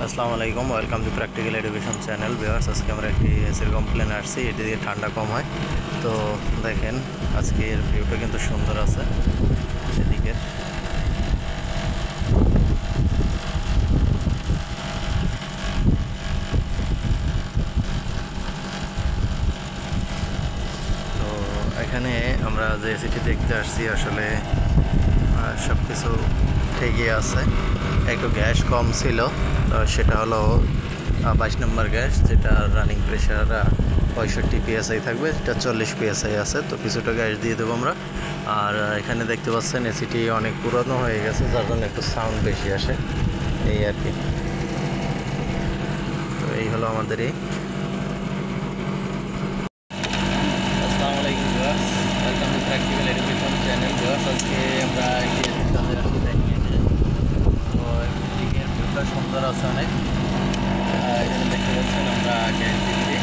আসসালামু আলাইকুম, welcome to practical education channel. Viewers, আজকে আমরা একটি এসির কমপ্লেন আসছি, এটি দিয়ে ঠান্ডা কম হয়। তো দেখেন আজকের ভিউটা কিন্তু সুন্দর আছে এদিকে। তো এখানে আমরা যে এসিটি দেখতে আসছি আসলে সব কিছু ঠিকই আছে। একটু গ্যাস কম ছিল, সেটা হলো 22 নম্বর গ্যাস, যেটা রানিং প্রেশার 65 PSI থাকবে, এটা 40 PSI আছে। তো কিছুটা গ্যাস দিয়ে দেবো আমরা। আর এখানে দেখতে পাচ্ছেন এসিটি অনেক পুরনো হয়ে গেছে, যার জন্য একটু সাউন্ড বেশি আসে, এই আর কি। তো এই হলো আমাদের এই। আসসালামু আলাইকুম viewers, welcome to practical education channel. Viewers, আজকে আমরা একটি এসির কাজে আসছি দেখিয়ে। তো এদিকের ভিউটা সুন্দর আছে অনেক। এখানে দেখতে পাচ্ছেন আমরা গ্যাস দিচ্ছি।